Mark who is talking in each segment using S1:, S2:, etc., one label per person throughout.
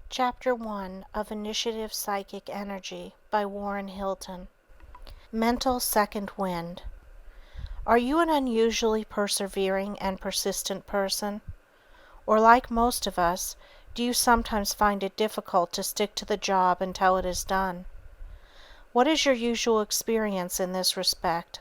S1: Chapter 1 of Initiative Psychic Energy by Warren Hilton. Mental Second Wind. Are you an unusually persevering and persistent person? Or, like most of us, do you sometimes find it difficult to stick to the job until it is done? What is your usual experience in this respect?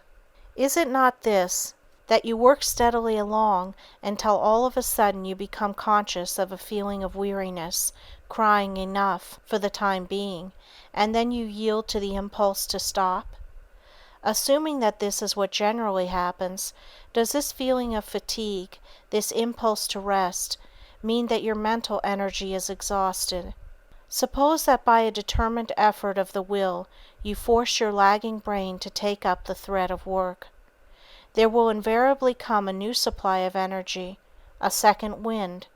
S1: Is it not this, that you work steadily along until all of a sudden you become conscious of a feeling of weariness, crying enough for the time being, and then you yield to the impulse to stop? Assuming that this is what generally happens, does this feeling of fatigue, this impulse to rest, mean that your mental energy is exhausted? Suppose that by a determined effort of the will you force your lagging brain to take up the thread of work. There will invariably come a new supply of energy, a second wind,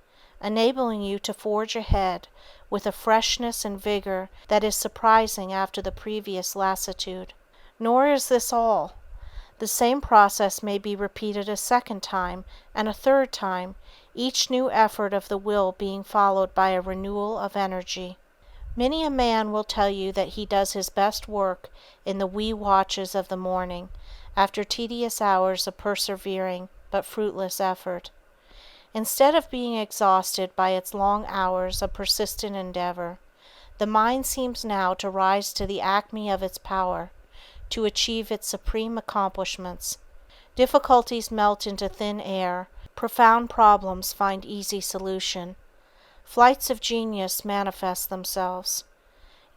S1: enabling you to forge ahead with a freshness and vigor that is surprising after the previous lassitude. Nor is this all. The same process may be repeated a second time and a third time, each new effort of the will being followed by a renewal of energy. Many a man will tell you that he does his best work in the wee watches of the morning, after tedious hours of persevering but fruitless effort. Instead of being exhausted by its long hours of persistent endeavor, the mind seems now to rise to the acme of its power, to achieve its supreme accomplishments. Difficulties melt into thin air, profound problems find easy solution. Flights of genius manifest themselves.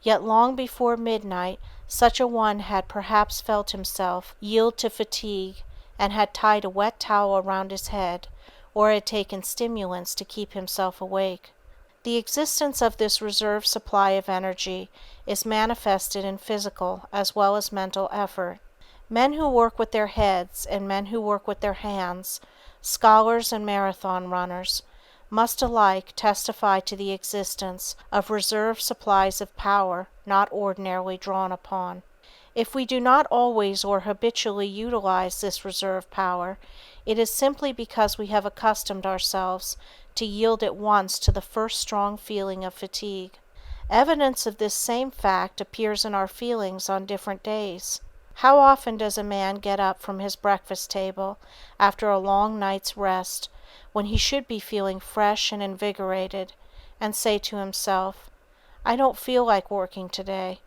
S1: Yet long before midnight such a one had perhaps felt himself yield to fatigue and had tied a wet towel around his head or had taken stimulants to keep himself awake. The existence of this reserve supply of energy is manifested in physical as well as mental effort. Men who work with their heads and men who work with their hands, scholars and marathon runners, must alike testify to the existence of reserve supplies of power not ordinarily drawn upon. If we do not always or habitually utilize this reserve power, it is simply because we have accustomed ourselves to yield at once to the first strong feeling of fatigue. Evidence of this same fact appears in our feelings on different days. How often does a man get up from his breakfast table after a long night's rest, when he should be feeling fresh and invigorated, and say to himself, "I don't feel like working today,"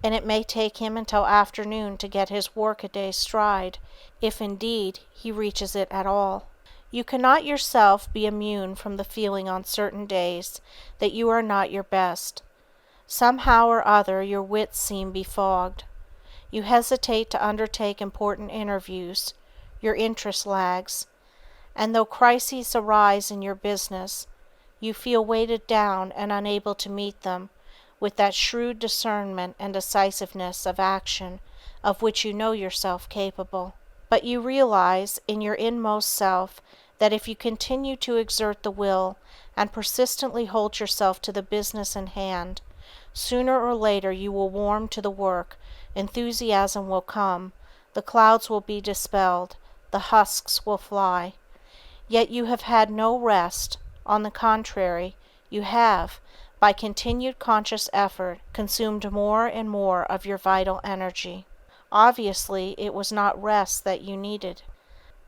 S1: and it may take him until afternoon to get his work-a-day stride, if indeed he reaches it at all. You cannot yourself be immune from the feeling on certain days that you are not your best. Somehow or other your wits seem befogged. You hesitate to undertake important interviews, your interest lags, and though crises arise in your business, you feel weighted down and unable to meet them with that shrewd discernment and decisiveness of action of which you know yourself capable. But you realize in your inmost self that if you continue to exert the will and persistently hold yourself to the business in hand, sooner or later you will warm to the work, enthusiasm will come, the clouds will be dispelled, the husks will fly. Yet you have had no rest. On the contrary, you have, by continued conscious effort, consumed more and more of your vital energy. Obviously, it was not rest that you needed.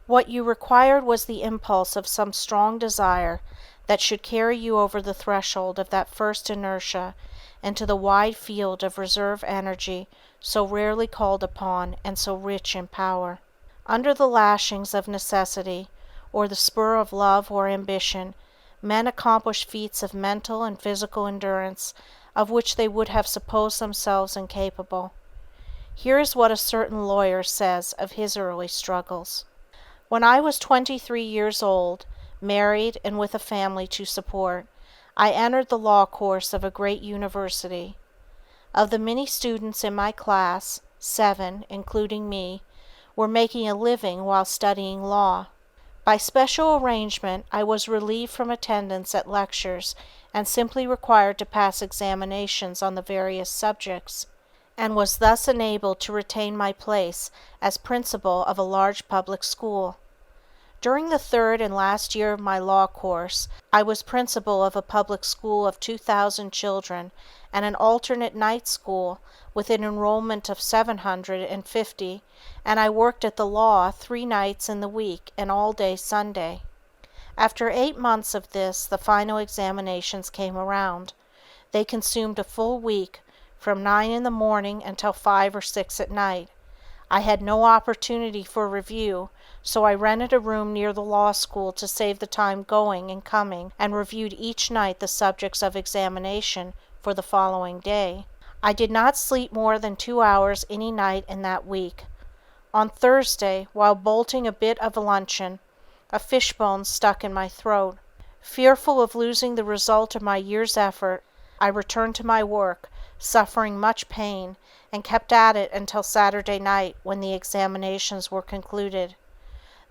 S1: What you required was the impulse of some strong desire that should carry you over the threshold of that first inertia into the wide field of reserve energy so rarely called upon and so rich in power. Under the lashings of necessity, or the spur of love or ambition, men accomplish feats of mental and physical endurance of which they would have supposed themselves incapable. Here is what a certain lawyer says of his early struggles. When I was 23 years old, married and with a family to support, I entered the law course of a great university. Of the many students in my class, 7, including me, were making a living while studying law. By special arrangement, I was relieved from attendance at lectures and simply required to pass examinations on the various subjects, and was thus enabled to retain my place as principal of a large public school. During the third and last year of my law course, I was principal of a public school of 2,000 children and an alternate night school with an enrollment of 750, and I worked at the law 3 nights in the week and all day Sunday. After 8 months of this, the final examinations came around. They consumed a full week, from 9 in the morning until 5 or 6 at night. I had no opportunity for review, so I rented a room near the law school to save the time going and coming, and reviewed each night the subjects of examination for the following day. I did not sleep more than 2 hours any night in that week. On Thursday, while bolting a bit of luncheon, a fishbone stuck in my throat. Fearful of losing the result of my year's effort, I returned to my work, suffering much pain, and kept at it until Saturday night, when the examinations were concluded.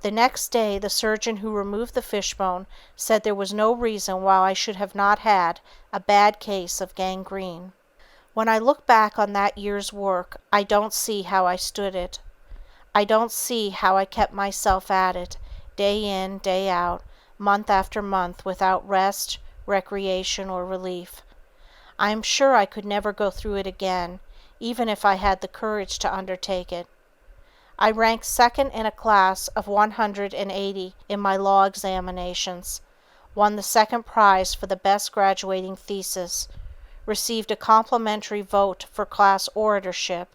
S1: The next day the surgeon who removed the fishbone said there was no reason why I should have not had a bad case of gangrene. When I look back on that year's work, I don't see how I stood it. I don't see how I kept myself at it, day in, day out, month after month, without rest, recreation, or relief. I am sure I could never go through it again, even if I had the courage to undertake it. I ranked second in a class of 180 in my law examinations, won the second prize for the best graduating thesis, received a complimentary vote for class oratorship,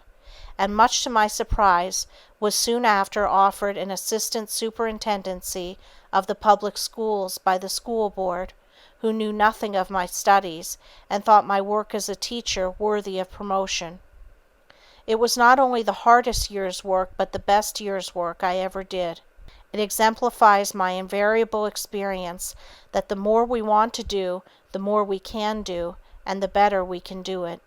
S1: and much to my surprise, was soon after offered an assistant superintendency of the public schools by the school board, who knew nothing of my studies and thought my work as a teacher worthy of promotion. It was not only the hardest year's work, but the best year's work I ever did. It exemplifies my invariable experience that the more we want to do, the more we can do, and the better we can do it.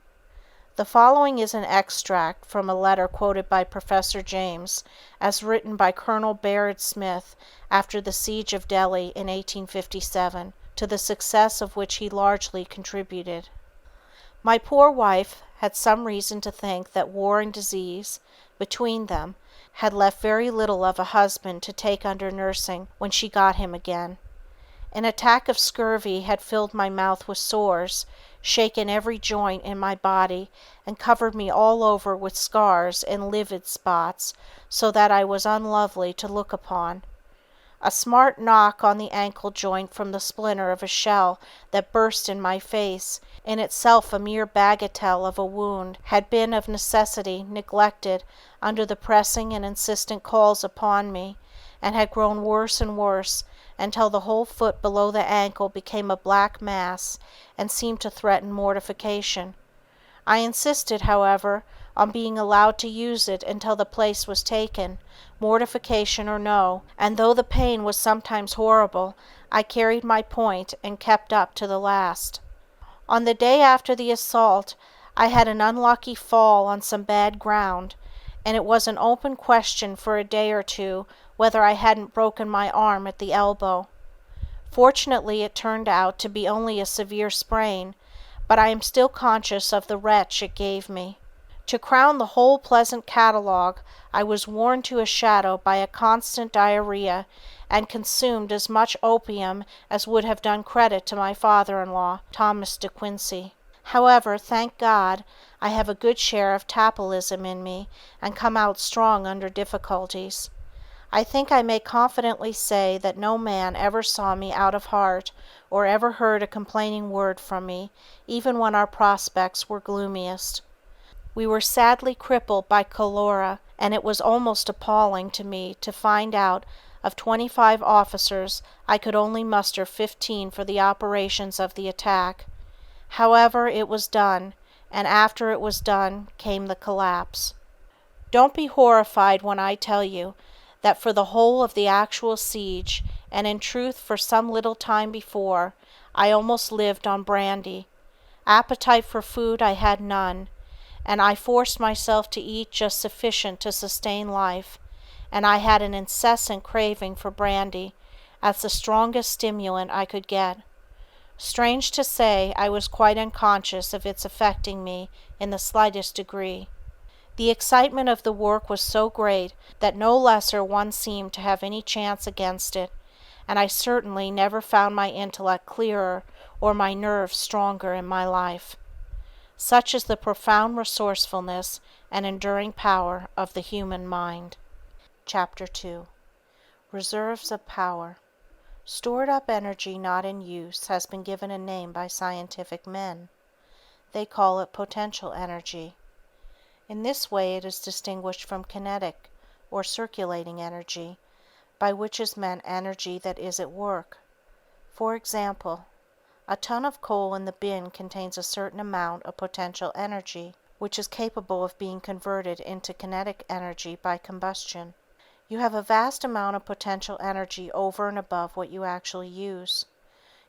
S1: The following is an extract from a letter quoted by Professor James, as written by Colonel Baird Smith after the siege of Delhi in 1857, to the success of which he largely contributed. My poor wife had some reason to think that war and disease, between them, had left very little of a husband to take under nursing when she got him again. An attack of scurvy had filled my mouth with sores, shaken every joint in my body, and covered me all over with scars and livid spots, so that I was unlovely to look upon. A smart knock on the ankle joint from the splinter of a shell that burst in my face, in itself a mere bagatelle of a wound, had been of necessity neglected under the pressing and insistent calls upon me, and had grown worse and worse until the whole foot below the ankle became a black mass and seemed to threaten mortification. I insisted, however, on being allowed to use it until the place was taken, mortification or no, and though the pain was sometimes horrible, I carried my point and kept up to the last. On the day after the assault, I had an unlucky fall on some bad ground, and it was an open question for a day or two whether I hadn't broken my arm at the elbow. Fortunately, it turned out to be only a severe sprain, but I am still conscious of the wrench it gave me. To crown the whole pleasant catalogue, I was worn to a shadow by a constant diarrhea, and consumed as much opium as would have done credit to my father-in-law, Thomas de Quincey. However, thank God, I have a good share of tapelism in me, and come out strong under difficulties. I think I may confidently say that no man ever saw me out of heart, or ever heard a complaining word from me, even when our prospects were gloomiest. We were sadly crippled by cholera, and it was almost appalling to me to find out of 25 officers I could only muster 15 for the operations of the attack. However, it was done, and after it was done came the collapse. Don't be horrified when I tell you that for the whole of the actual siege, and in truth for some little time before, I almost lived on brandy. Appetite for food I had none, and I forced myself to eat just sufficient to sustain life, and I had an incessant craving for brandy, as the strongest stimulant I could get. Strange to say, I was quite unconscious of its affecting me in the slightest degree. The excitement of the work was so great that no lesser one seemed to have any chance against it, and I certainly never found my intellect clearer or my nerves stronger in my life. Such is the profound resourcefulness and enduring power of the human mind. Chapter 2. Reserves of Power. Stored up energy not in use has been given a name by scientific men. They call it potential energy. In this way it is distinguished from kinetic or circulating energy, by which is meant energy that is at work. For example, a ton of coal in the bin contains a certain amount of potential energy, which is capable of being converted into kinetic energy by combustion. You have a vast amount of potential energy over and above what you actually use.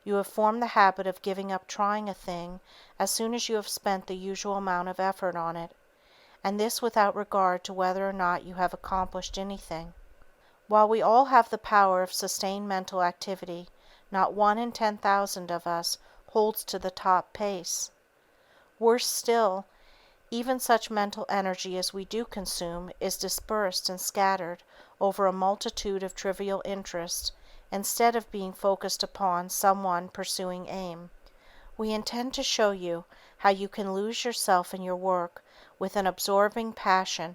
S1: You have formed the habit of giving up trying a thing as soon as you have spent the usual amount of effort on it, and this without regard to whether or not you have accomplished anything. While we all have the power of sustained mental activity, not 1 in 10,000 of us holds to the top pace. Worse still, even such mental energy as we do consume is dispersed and scattered over a multitude of trivial interests instead of being focused upon some one pursuing aim. We intend to show you how you can lose yourself in your work with an absorbing passion,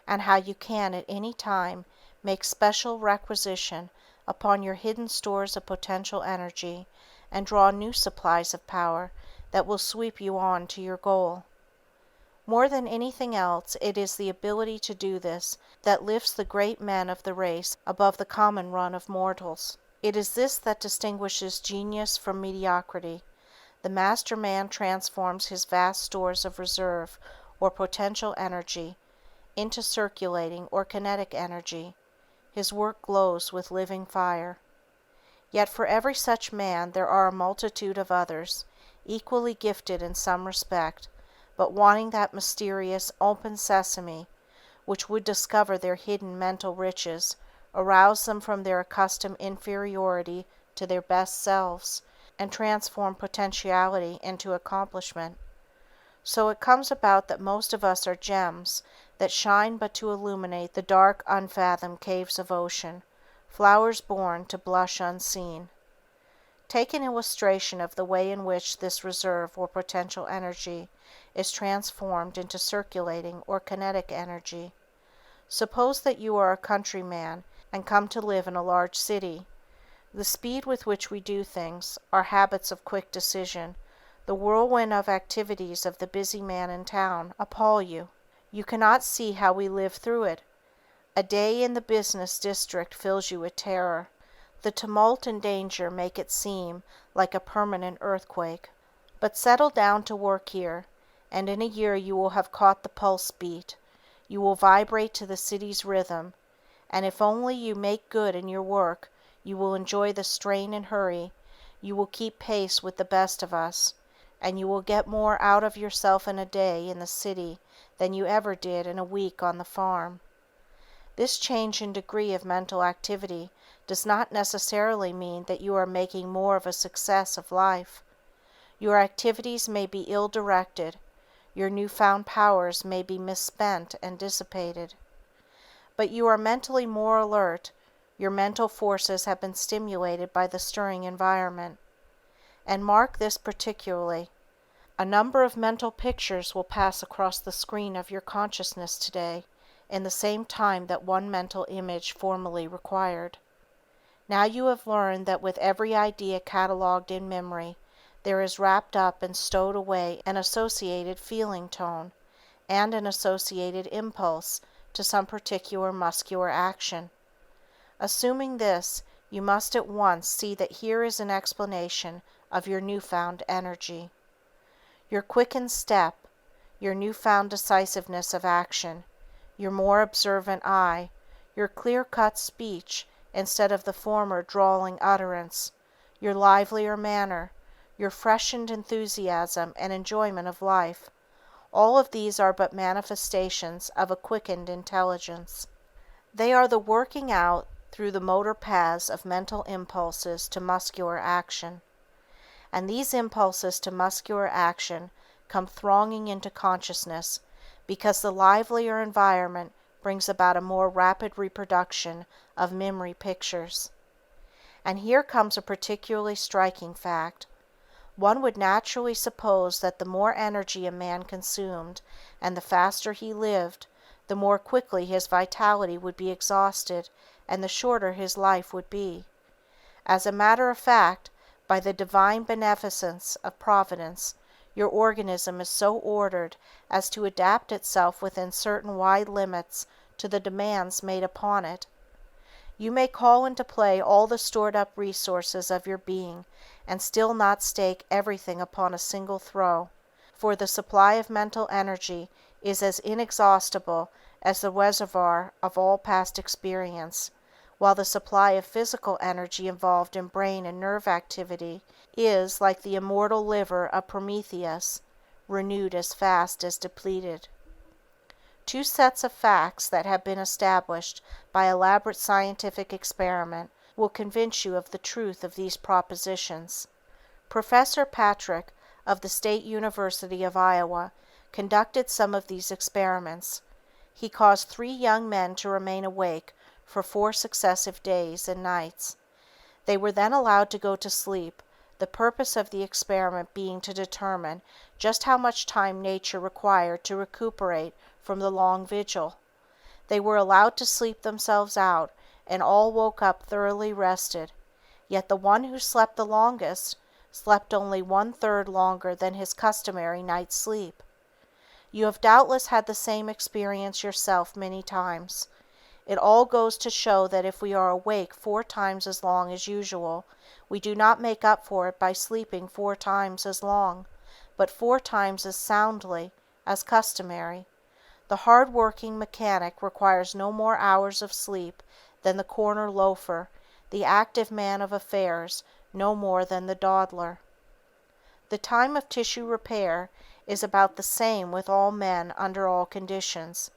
S1: and how you can at any time make special requisition upon your hidden stores of potential energy and draw new supplies of power that will sweep you on to your goal. More than anything else, it is the ability to do this that lifts the great men of the race above the common run of mortals. It is this that distinguishes genius from mediocrity. The master man transforms his vast stores of reserve or potential energy into circulating or kinetic energy. His work glows with living fire. Yet for every such man there are a multitude of others, equally gifted in some respect, but wanting that mysterious "open sesame" which would discover their hidden mental riches, arouse them from their accustomed inferiority to their best selves, and transform potentiality into accomplishment. So it comes about that most of us are gems that shine but to illuminate the dark unfathomed caves of ocean, flowers born to blush unseen. Take an illustration of the way in which this reserve or potential energy is transformed into circulating or kinetic energy. Suppose that you are a countryman and come to live in a large city. The speed with which we do things, our habits of quick decision, the whirlwind of activities of the busy man in town, appall you. You cannot see how we live through it. A day in the business district fills you with terror. The tumult and danger make it seem like a permanent earthquake. But settle down to work here, and in a year you will have caught the pulse beat. You will vibrate to the city's rhythm, and if only you make good in your work, you will enjoy the strain and hurry, you will keep pace with the best of us, and you will get more out of yourself in a day in the city than you ever did in a week on the farm. This change in degree of mental activity does not necessarily mean that you are making more of a success of life. Your activities may be ill-directed, your newfound powers may be misspent and dissipated. But you are mentally more alert, your mental forces have been stimulated by the stirring environment. And mark this particularly. A number of mental pictures will pass across the screen of your consciousness today in the same time that one mental image formerly required. Now you have learned that with every idea catalogued in memory, there is wrapped up and stowed away an associated feeling tone, and an associated impulse to some particular muscular action. Assuming this, you must at once see that here is an explanation of your newfound energy. Your quickened step, your newfound decisiveness of action, your more observant eye, your clear-cut speech instead of the former drawling utterance, your livelier manner, your freshened enthusiasm and enjoyment of life, all of these are but manifestations of a quickened intelligence. They are the working out through the motor paths of mental impulses to muscular action. And these impulses to muscular action come thronging into consciousness because the livelier environment brings about a more rapid reproduction of memory pictures. And here comes a particularly striking fact. One would naturally suppose that the more energy a man consumed and the faster he lived, the more quickly his vitality would be exhausted and the shorter his life would be. As a matter of fact, by the divine beneficence of Providence, your organism is so ordered as to adapt itself within certain wide limits to the demands made upon it. You may call into play all the stored up resources of your being and still not stake everything upon a single throw, for the supply of mental energy is as inexhaustible as the reservoir of all past experience, while the supply of physical energy involved in brain and nerve activity is, like the immortal liver of Prometheus, renewed as fast as depleted. Two sets of facts that have been established by elaborate scientific experiment will convince you of the truth of these propositions. Professor Patrick of the State University of Iowa conducted some of these experiments. He caused 3 young men to remain awake for 4 successive days and nights. They were then allowed to go to sleep, the purpose of the experiment being to determine just how much time nature required to recuperate from the long vigil. They were allowed to sleep themselves out, and all woke up thoroughly rested, yet the one who slept the longest slept only 1/3 longer than his customary night's sleep. You have doubtless had the same experience yourself many times. It all goes to show that if we are awake 4 times as long as usual, we do not make up for it by sleeping 4 times as long, but 4 times as soundly as customary. The hard-working mechanic requires no more hours of sleep than the corner loafer, the active man of affairs no more than the dawdler. The time of tissue repair is about the same with all men under all conditions.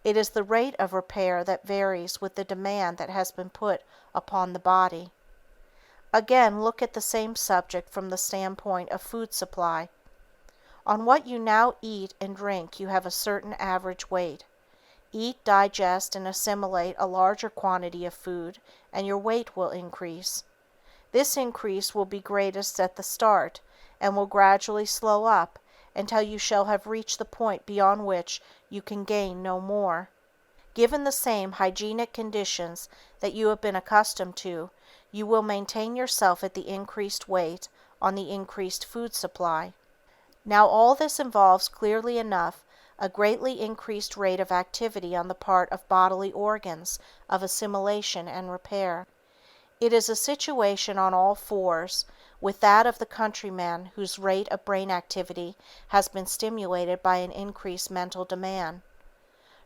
S1: It is the rate of repair that varies with the demand that has been put upon the body. Again, look at the same subject from the standpoint of food supply. On what you now eat and drink you have a certain average weight. Eat, digest, and assimilate a larger quantity of food, and your weight will increase. This increase will be greatest at the start, and will gradually slow up until you shall have reached the point beyond which you can gain no more. Given the same hygienic conditions that you have been accustomed to, you will maintain yourself at the increased weight on the increased food supply. Now all this involves clearly enough a greatly increased rate of activity on the part of bodily organs of assimilation and repair. It is a situation on all fours with that of the countryman whose rate of brain activity has been stimulated by an increased mental demand.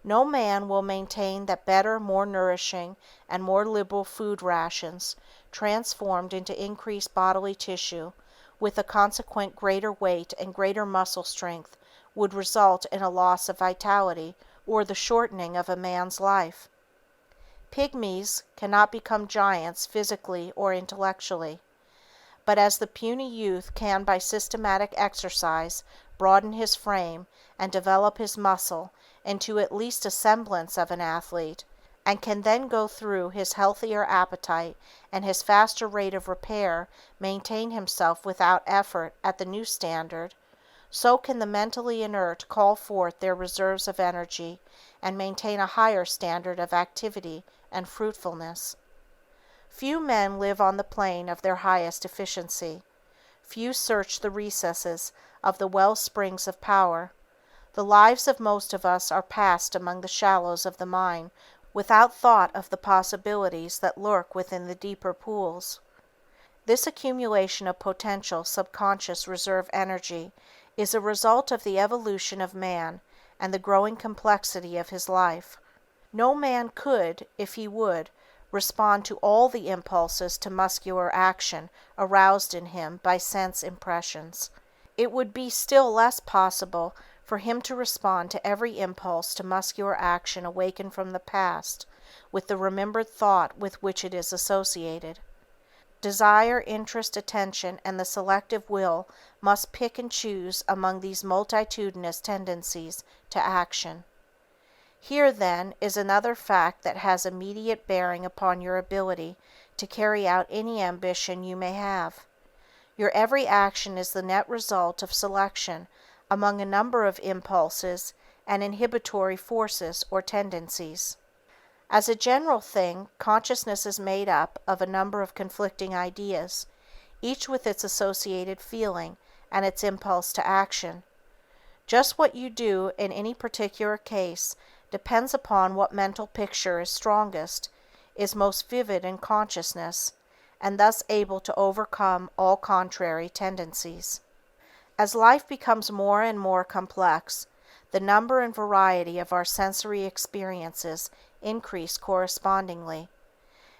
S1: No man will maintain that better, more nourishing, and more liberal food rations, transformed into increased bodily tissue, with a consequent greater weight and greater muscle strength, would result in a loss of vitality or the shortening of a man's life. Pygmies cannot become giants physically or intellectually, but as the puny youth can by systematic exercise broaden his frame and develop his muscle into at least a semblance of an athlete, and can then go through his healthier appetite and his faster rate of repair maintain himself without effort at the new standard, so can the mentally inert call forth their reserves of energy and maintain a higher standard of activity and fruitfulness. Few men live on the plane of their highest efficiency. Few search the recesses of the well springs of power. The lives of most of us are passed among the shallows of the mine without thought of the possibilities that lurk within the deeper pools. This accumulation of potential subconscious reserve energy is a result of the evolution of man and the growing complexity of his life. No man could, if he would, respond to all the impulses to muscular action aroused in him by sense impressions. It would be still less possible for him to respond to every impulse to muscular action awakened from the past with the remembered thought with which it is associated. Desire, interest, attention, and the selective will must pick and choose among these multitudinous tendencies to action. Here, then, is another fact that has immediate bearing upon your ability to carry out any ambition you may have. Your every action is the net result of selection among a number of impulses and inhibitory forces or tendencies. As a general thing, consciousness is made up of a number of conflicting ideas, each with its associated feeling and its impulse to action. Just what you do in any particular case depends upon what mental picture is strongest, is most vivid in consciousness, and thus able to overcome all contrary tendencies. As life becomes more and more complex, the number and variety of our sensory experiences increase correspondingly.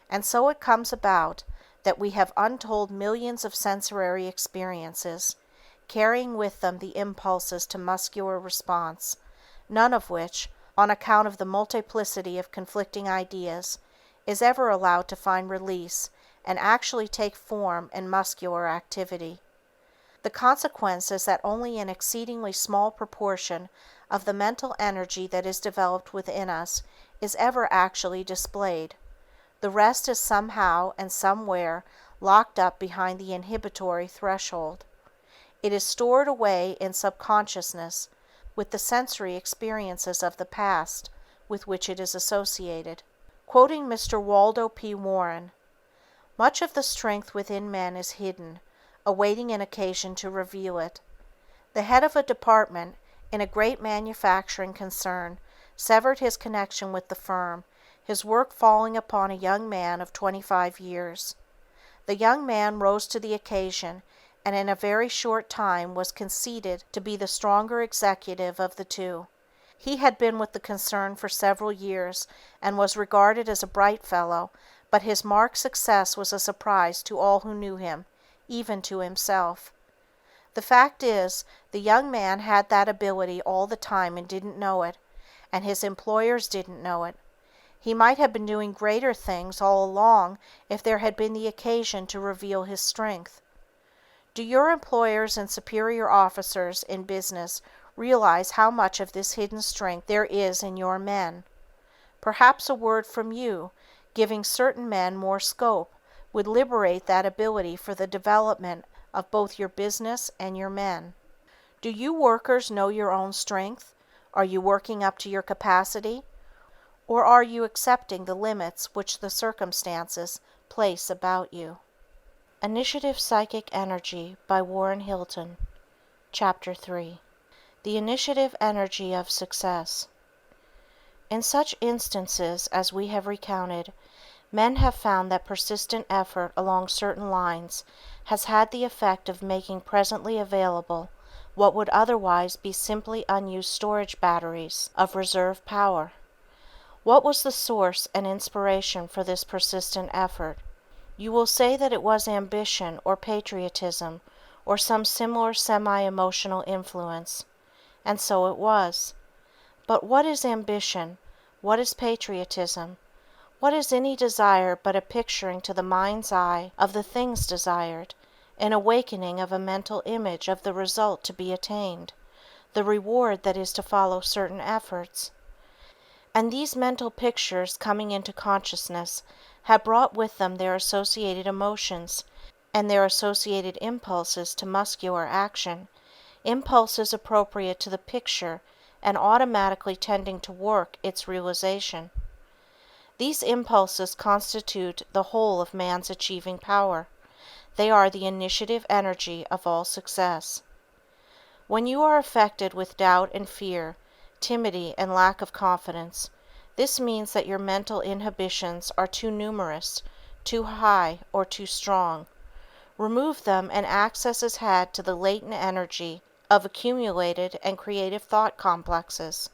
S1: And so it comes about that we have untold millions of sensory experiences, carrying with them the impulses to muscular response, none of which, on account of the multiplicity of conflicting ideas, is ever allowed to find release and actually take form in muscular activity. The consequence is that only an exceedingly small proportion of the mental energy that is developed within us is ever actually displayed. The rest is somehow and somewhere locked up behind the inhibitory threshold. It is stored away in subconsciousness with the sensory experiences of the past with which it is associated. Quoting Mr. Waldo P. Warren, "Much of the strength within men is hidden, awaiting an occasion to reveal it." The head of a department in a great manufacturing concern severed his connection with the firm, his work falling upon a young man of 25 years. The young man rose to the occasion and in a very short time was conceded to be the stronger executive of the two. He had been with the concern for several years and was regarded as a bright fellow, but his marked success was a surprise to all who knew him, even to himself. The fact is, the young man had that ability all the time and didn't know it, and his employers didn't know it. He might have been doing greater things all along if there had been the occasion to reveal his strength. Do your employers and superior officers in business realize how much of this hidden strength there is in your men? Perhaps a word from you, giving certain men more scope, would liberate that ability for the development of both your business and your men. Do you workers know your own strength? Are you working up to your capacity? Or are you accepting the limits which the circumstances place about you? Initiative Psychic Energy by Warren Hilton. Chapter 3. The Initiative Energy of Success. In such instances as we have recounted, men have found that persistent effort along certain lines has had the effect of making presently available what would otherwise be simply unused storage batteries of reserve power. What was the source and inspiration for this persistent effort? You will say that it was ambition or patriotism or some similar semi-emotional influence, and so it was. But what is ambition? What is patriotism? What is any desire but a picturing to the mind's eye of the things desired, an awakening of a mental image of the result to be attained, the reward that is to follow certain efforts? And these mental pictures coming into consciousness have brought with them their associated emotions and their associated impulses to muscular action, impulses appropriate to the picture and automatically tending to work its realization. These impulses constitute the whole of man's achieving power. They are the initiative energy of all success. When you are affected with doubt and fear, timidity and lack of confidence, this means that your mental inhibitions are too numerous, too high, or too strong. Remove them and access is had to the latent energy of accumulated and creative thought complexes.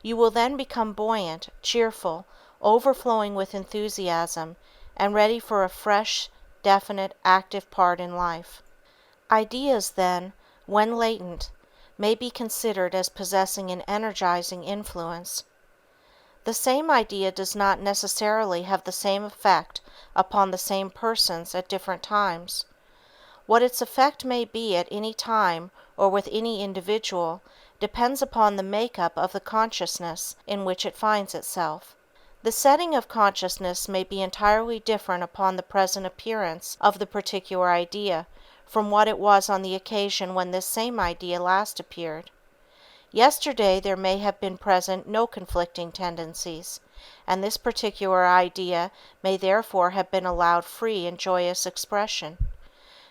S1: You will then become buoyant, cheerful, overflowing with enthusiasm, and ready for a fresh, definite, active part in life. Ideas, then, when latent, may be considered as possessing an energizing influence. The same idea does not necessarily have the same effect upon the same persons at different times. What its effect may be at any time or with any individual depends upon the makeup of the consciousness in which it finds itself. The setting of consciousness may be entirely different upon the present appearance of the particular idea from what it was on the occasion when this same idea last appeared. Yesterday there may have been present no conflicting tendencies, and this particular idea may therefore have been allowed free and joyous expression.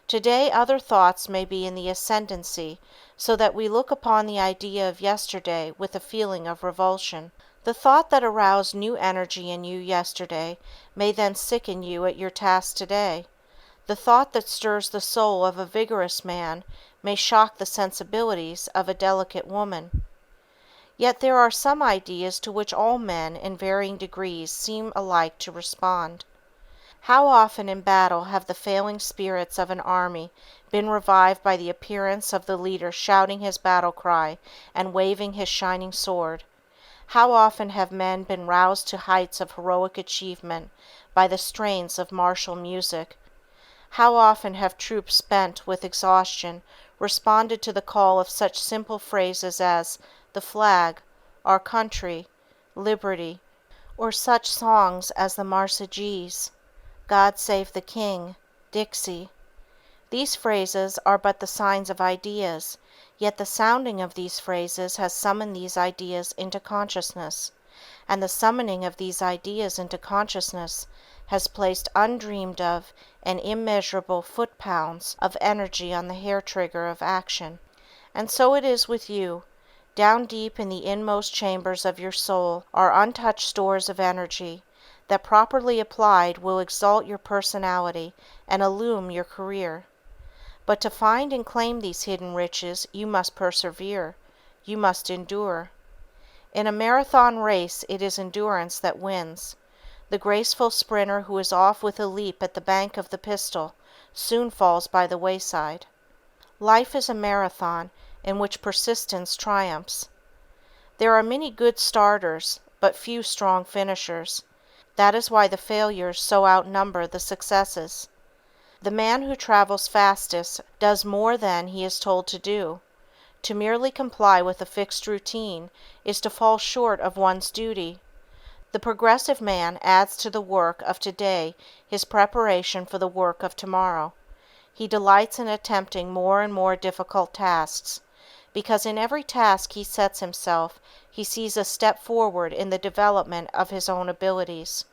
S1: Today other thoughts may be in the ascendancy, so that we look upon the idea of yesterday with a feeling of revulsion. The thought that aroused new energy in you yesterday may then sicken you at your task today. The thought that stirs the soul of a vigorous man may shock the sensibilities of a delicate woman. Yet there are some ideas to which all men in varying degrees seem alike to respond. How often in battle have the failing spirits of an army been revived by the appearance of the leader shouting his battle cry and waving his shining sword! How often have men been roused to heights of heroic achievement by the strains of martial music! How often have troops spent with exhaustion responded to the call of such simple phrases as "the flag," "our country," "liberty," or such songs as the Marseillaise, "God Save the King," "Dixie." These phrases are but the signs of ideas, yet the sounding of these phrases has summoned these ideas into consciousness, and the summoning of these ideas into consciousness has placed undreamed of and immeasurable foot-pounds of energy on the hair-trigger of action. And so it is with you. Down deep in the inmost chambers of your soul are untouched stores of energy that, properly applied, will exalt your personality and illumine your career. But to find and claim these hidden riches you must persevere, you must endure. In a marathon race it is endurance that wins. The graceful sprinter who is off with a leap at the bank of the pistol soon falls by the wayside. Life is a marathon in which persistence triumphs. There are many good starters, but few strong finishers. That is why the failures so outnumber the successes. The man who travels fastest does more than he is told to do. To merely comply with a fixed routine is to fall short of one's duty. The progressive man adds to the work of today his preparation for the work of tomorrow. He delights in attempting more and more difficult tasks, because in every task he sets himself he sees a step forward in the development of his own abilities.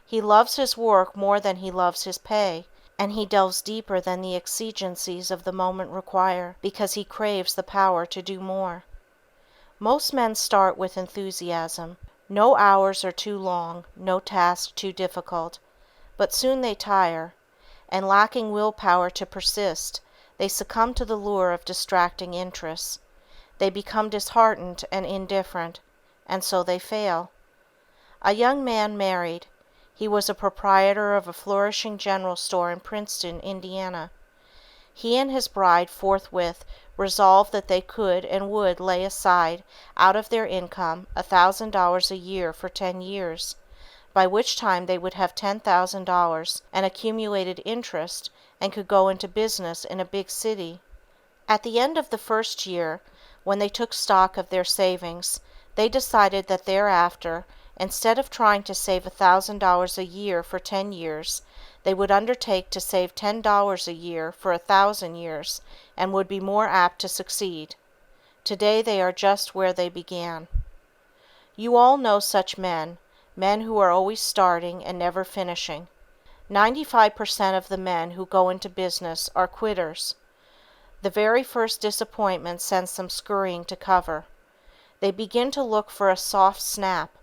S1: He loves his work more than he loves his pay, and he delves deeper than the exigencies of the moment require, because he craves the power to do more. Most men start with enthusiasm. No hours are too long, no task too difficult, but soon they tire, and lacking willpower to persist, they succumb to the lure of distracting interests. They become disheartened and indifferent, and so they fail. A young man married. He was a proprietor of a flourishing general store in Princeton, Indiana. He and his bride forthwith resolved that they could and would lay aside out of their income $1,000 a year for 10 years, by which time they would have $10,000 and accumulated interest and could go into business in a big city. At the end of the first year, when they took stock of their savings, they decided that thereafter, instead of trying to save $1,000 a year for 10 years, they would undertake to save $10 a year for 1,000 years and would be more apt to succeed. Today they are just where they began. You all know such men who are always starting and never finishing. 95% of the men who go into business are quitters. The very first disappointment sends them scurrying to cover. They begin to look for a soft snap,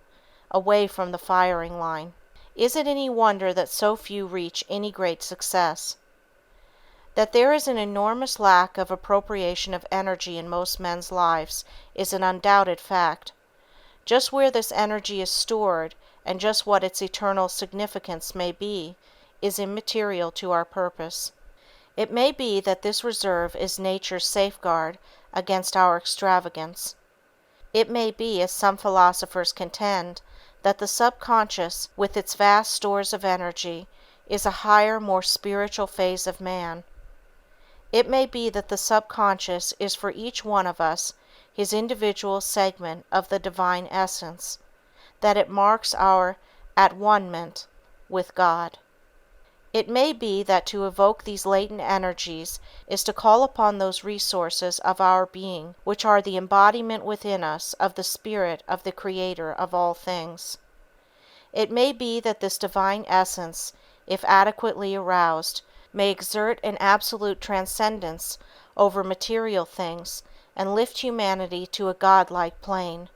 S1: away from the firing line. Is it any wonder that so few reach any great success? That there is an enormous lack of appropriation of energy in most men's lives is an undoubted fact. Just where this energy is stored, and just what its eternal significance may be, is immaterial to our purpose. It may be that this reserve is nature's safeguard against our extravagance. It may be, as some philosophers contend, that the subconscious, with its vast stores of energy, is a higher, more spiritual phase of man. It may be that the subconscious is for each one of us his individual segment of the Divine Essence, that it marks our at-one-ment with God. It may be that to evoke these latent energies is to call upon those resources of our being which are the embodiment within us of the Spirit of the Creator of all things. It may be that this Divine Essence, if adequately aroused, may exert an absolute transcendence over material things and lift humanity to a godlike plane.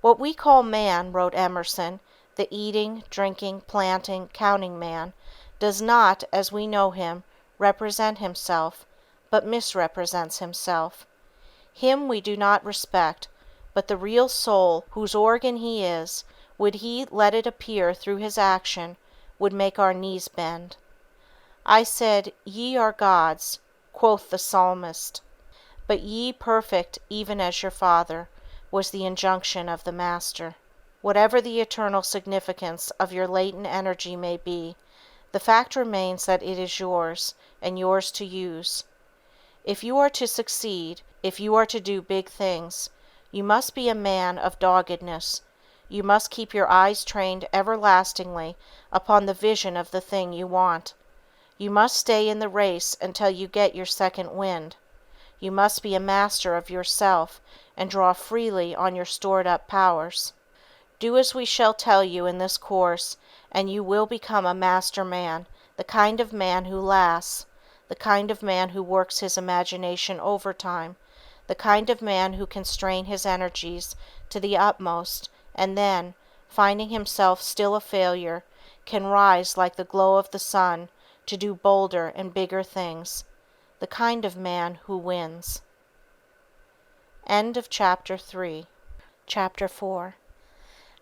S1: "What we call man," wrote Emerson, "the eating, drinking, planting, counting man, does not, as we know him, represent himself, but misrepresents himself. Him we do not respect, but the real soul, whose organ he is, would he let it appear through his action, would make our knees bend. I said, Ye are gods, quoth the psalmist, but ye perfect even as your Father, was the injunction of the Master." Whatever the eternal significance of your latent energy may be, the fact remains that it is yours, and yours to use. If you are to succeed, if you are to do big things, you must be a man of doggedness. You must keep your eyes trained everlastingly upon the vision of the thing you want. You must stay in the race until you get your second wind. You must be a master of yourself and draw freely on your stored up powers. Do as we shall tell you in this course, and you will become a master man, the kind of man who lasts, the kind of man who works his imagination overtime, the kind of man who can strain his energies to the utmost and then, finding himself still a failure, can rise like the glow of the sun to do bolder and bigger things, the kind of man who wins. End of Chapter 3. Chapter 4.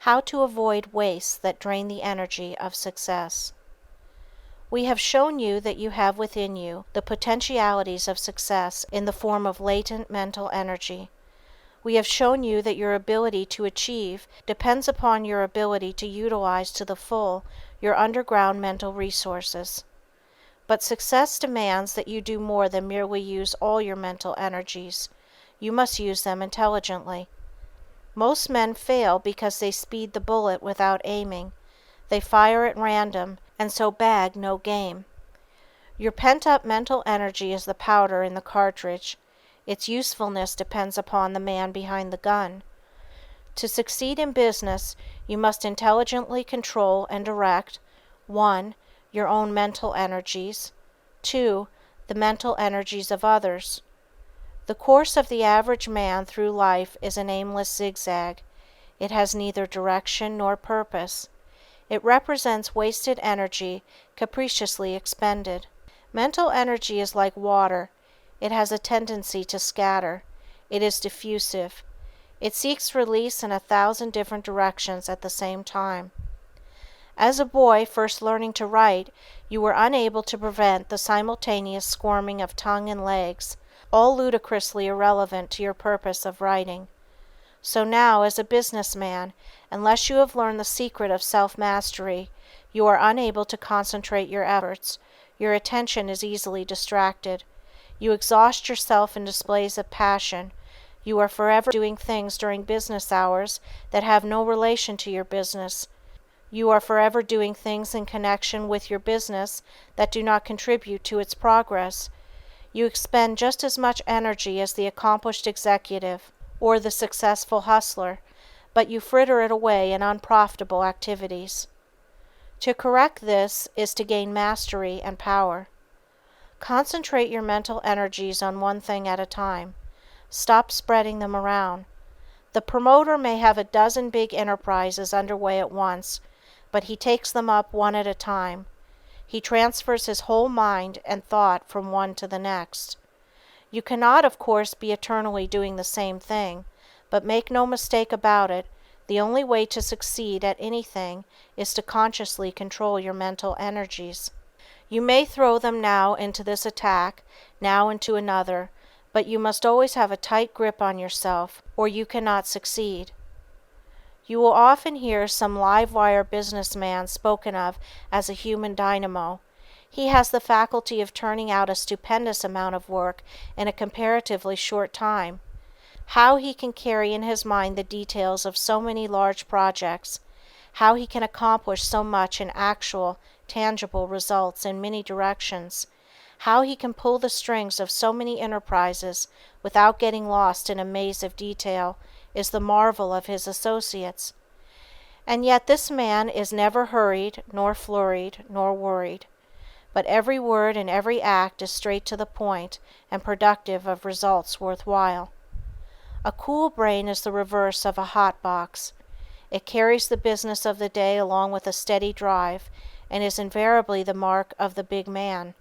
S1: How to avoid wastes that drain the energy of success. We have shown you that you have within you the potentialities of success in the form of latent mental energy. We have shown you that your ability to achieve depends upon your ability to utilize to the full your underground mental resources. But success demands that you do more than merely use all your mental energies. You must use them intelligently. Most men fail because they speed the bullet without aiming. They fire at random and so bag no game. Your pent-up mental energy is the powder in the cartridge. Its usefulness depends upon the man behind the gun. To succeed in business, you must intelligently control and direct 1. Your own mental energies, 2. The mental energies of others. The course of the average man through life is an aimless zigzag. It has neither direction nor purpose. It represents wasted energy capriciously expended. Mental energy is like water. It has a tendency to scatter. It is diffusive. It seeks release in 1,000 different directions at the same time. As a boy first learning to write, you were unable to prevent the simultaneous squirming of tongue and legs, all ludicrously irrelevant to your purpose of writing. So now, as a businessman, unless you have learned the secret of self-mastery, you are unable to concentrate your efforts. Your attention is easily distracted. You exhaust yourself in displays of passion. You are forever doing things during business hours that have no relation to your business. You are forever doing things in connection with your business that do not contribute to its progress. You expend just as much energy as the accomplished executive or the successful hustler, but you fritter it away in unprofitable activities. To correct this is to gain mastery and power. Concentrate your mental energies on one thing at a time. Stop spreading them around. The promoter may have a dozen big enterprises underway at once, but he takes them up one at a time. He transfers his whole mind and thought from one to the next. You cannot, of course, be eternally doing the same thing, but make no mistake about it, the only way to succeed at anything is to consciously control your mental energies. You may throw them now into this attack, now into another, but you must always have a tight grip on yourself, or you cannot succeed. You will often hear some live wire businessman spoken of as a human dynamo. He has the faculty of turning out a stupendous amount of work in a comparatively short time. How he can carry in his mind the details of so many large projects, how he can accomplish so much in actual, tangible results in many directions, how he can pull the strings of so many enterprises without getting lost in a maze of detail, is the marvel of his associates. And yet this man is never hurried, nor flurried, nor worried. But every word and every act is straight to the point and productive of results worthwhile. A cool brain is the reverse of a hot box. It carries the business of the day along with a steady drive, and is invariably the mark of the big man.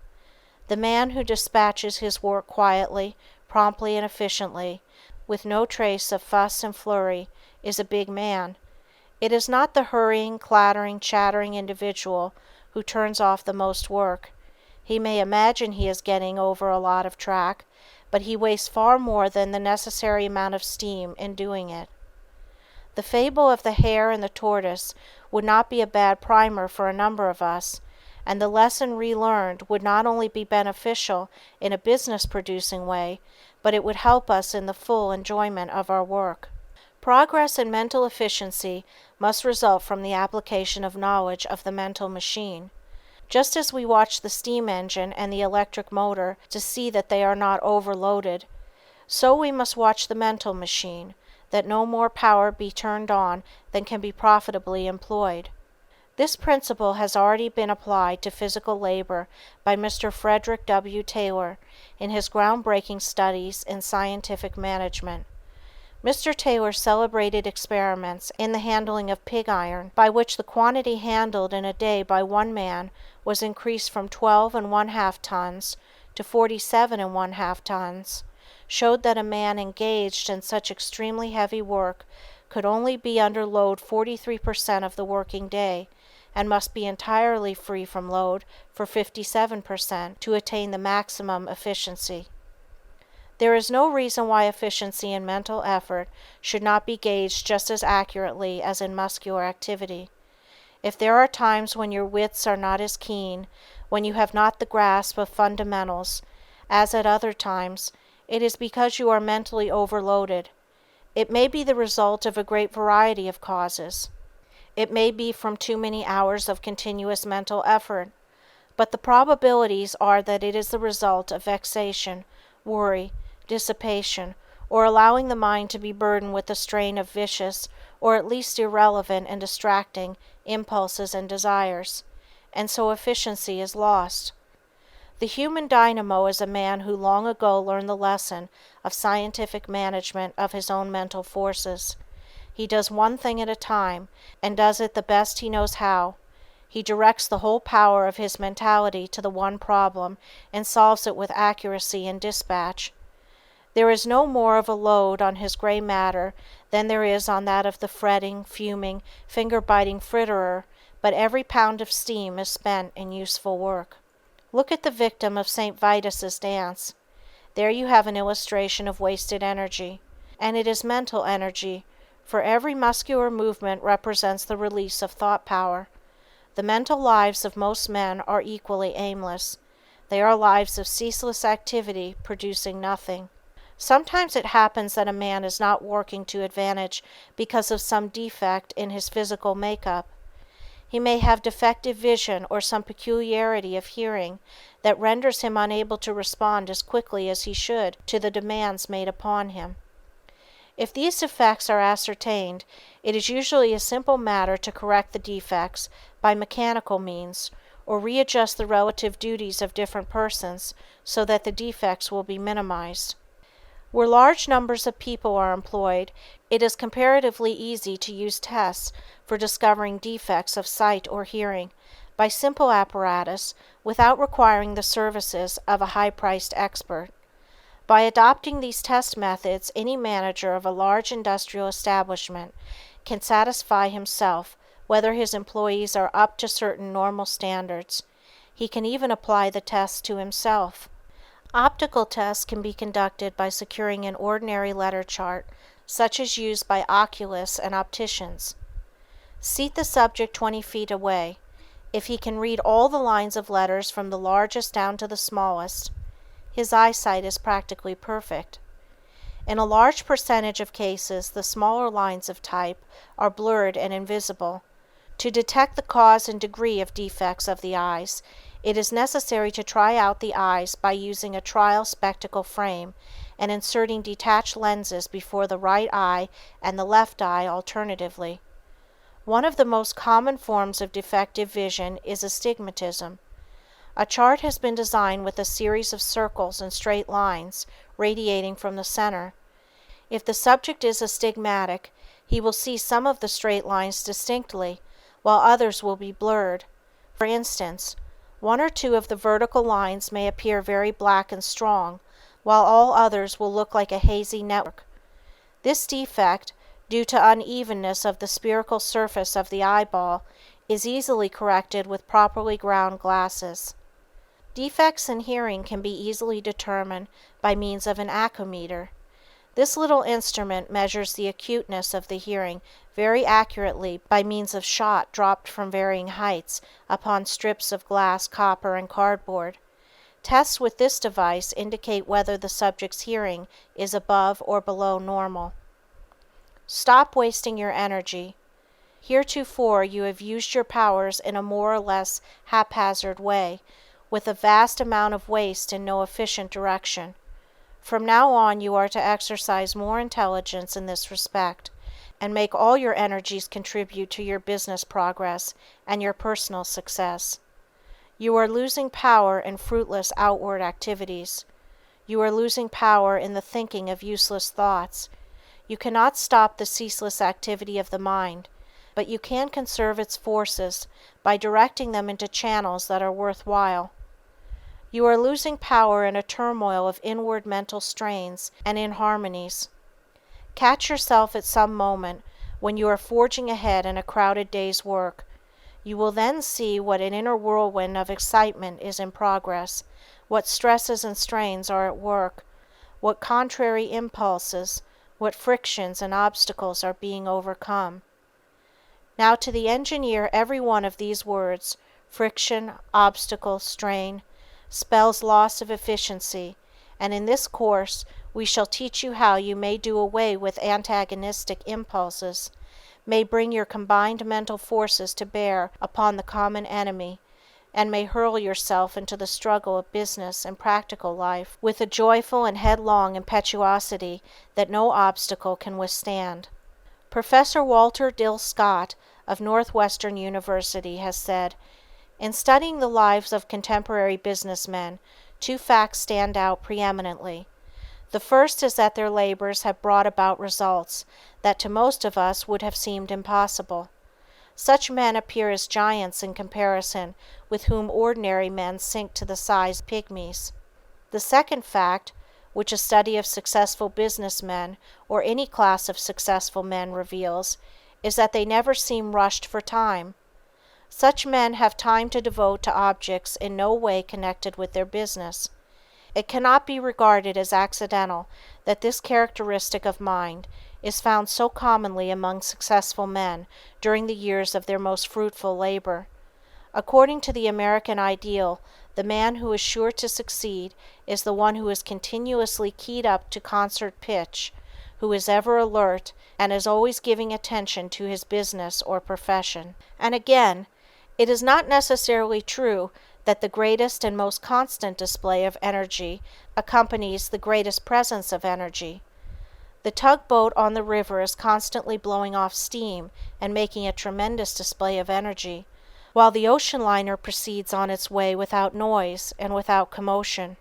S1: The man who dispatches his work quietly, promptly, and efficiently, with no trace of fuss and flurry, is a big man. It is not the hurrying, clattering, chattering individual who turns off the most work. He may imagine he is getting over a lot of track, but he wastes far more than the necessary amount of steam in doing it. The fable of the hare and the tortoise would not be a bad primer for a number of us, and the lesson relearned would not only be beneficial in a business-producing way, but it would help us in the full enjoyment of our work. Progress in mental efficiency must result from the application of knowledge of the mental machine. Just as we watch the steam engine and the electric motor to see that they are not overloaded, so we must watch the mental machine, that no more power be turned on than can be profitably employed. This principle has already been applied to physical labor by Mr. Frederick W. Taylor in his groundbreaking studies in scientific management. Mr. Taylor's celebrated experiments in the handling of pig iron, by which the quantity handled in a day by one man was increased from 12½ tons to 47½ tons, showed that a man engaged in such extremely heavy work could only be under load 43% of the working day, and must be entirely free from load for 57% to attain the maximum efficiency. There is no reason why efficiency in mental effort should not be gauged just as accurately as in muscular activity. If there are times when your wits are not as keen, when you have not the grasp of fundamentals, as at other times, it is because you are mentally overloaded. It may be the result of a great variety of causes. It may be from too many hours of continuous mental effort, but the probabilities are that it is the result of vexation, worry, dissipation, or allowing the mind to be burdened with the strain of vicious, or at least irrelevant and distracting, impulses and desires, and so efficiency is lost. The human dynamo is a man who long ago learned the lesson of scientific management of his own mental forces. He does one thing at a time, and does it the best he knows how. He directs the whole power of his mentality to the one problem, and solves it with accuracy and dispatch. There is no more of a load on his gray matter than there is on that of the fretting, fuming, finger-biting fritterer, but every pound of steam is spent in useful work. Look at the victim of St. Vitus's dance. There you have an illustration of wasted energy. And it is mental energy, for every muscular movement represents the release of thought power. The mental lives of most men are equally aimless. They are lives of ceaseless activity producing nothing. Sometimes it happens that a man is not working to advantage because of some defect in his physical makeup. He may have defective vision or some peculiarity of hearing that renders him unable to respond as quickly as he should to the demands made upon him. If these defects are ascertained, it is usually a simple matter to correct the defects by mechanical means, or readjust the relative duties of different persons so that the defects will be minimized. Where large numbers of people are employed, it is comparatively easy to use tests for discovering defects of sight or hearing by simple apparatus without requiring the services of a high-priced expert. By adopting these test methods, any manager of a large industrial establishment can satisfy himself whether his employees are up to certain normal standards. He can even apply the test to himself. Optical tests can be conducted by securing an ordinary letter chart, such as used by oculists and opticians. Seat the subject 20 feet away. If he can read all the lines of letters from the largest down to the smallest, his eyesight is practically perfect. In a large percentage of cases, the smaller lines of type are blurred and invisible. To detect the cause and degree of defects of the eyes, it is necessary to try out the eyes by using a trial spectacle frame and inserting detached lenses before the right eye and the left eye alternatively. One of the most common forms of defective vision is astigmatism. A chart has been designed with a series of circles and straight lines radiating from the center. If the subject is astigmatic, he will see some of the straight lines distinctly, while others will be blurred. For instance, one or two of the vertical lines may appear very black and strong, while all others will look like a hazy network. This defect, due to unevenness of the spherical surface of the eyeball, is easily corrected with properly ground glasses. Defects in hearing can be easily determined by means of an acoumeter. This little instrument measures the acuteness of the hearing very accurately by means of shot dropped from varying heights upon strips of glass, copper, and cardboard. Tests with this device indicate whether the subject's hearing is above or below normal. Stop wasting your energy. Heretofore you have used your powers in a more or less haphazard way, with a vast amount of waste and no efficient direction. From now on you are to exercise more intelligence in this respect, and make all your energies contribute to your business progress and your personal success. You are losing power in fruitless outward activities. You are losing power in the thinking of useless thoughts. You cannot stop the ceaseless activity of the mind, but you can conserve its forces by directing them into channels that are worthwhile. You are losing power in a turmoil of inward mental strains and inharmonies. Catch yourself at some moment when you are forging ahead in a crowded day's work. You will then see what an inner whirlwind of excitement is in progress, what stresses and strains are at work, what contrary impulses, what frictions and obstacles are being overcome. Now to the engineer every one of these words, friction, obstacle, strain, spells loss of efficiency, and in this course we shall teach you how you may do away with antagonistic impulses, may bring your combined mental forces to bear upon the common enemy, and may hurl yourself into the struggle of business and practical life with a joyful and headlong impetuosity that no obstacle can withstand. Professor Walter Dill Scott of Northwestern University has said, "In studying the lives of contemporary businessmen, two facts stand out preeminently. The first is that their labors have brought about results that to most of us would have seemed impossible. Such men appear as giants in comparison with whom ordinary men sink to the size of pygmies. The second fact, which a study of successful businessmen or any class of successful men reveals, is that they never seem rushed for time. Such men have time to devote to objects in no way connected with their business. It cannot be regarded as accidental that this characteristic of mind is found so commonly among successful men during the years of their most fruitful labor. According to the American ideal, the man who is sure to succeed is the one who is continuously keyed up to concert pitch, who is ever alert and is always giving attention to his business or profession." And again, it is not necessarily true that the greatest and most constant display of energy accompanies the greatest presence of energy. The tugboat on the river is constantly blowing off steam and making a tremendous display of energy, while the ocean liner proceeds on its way without noise and without commotion.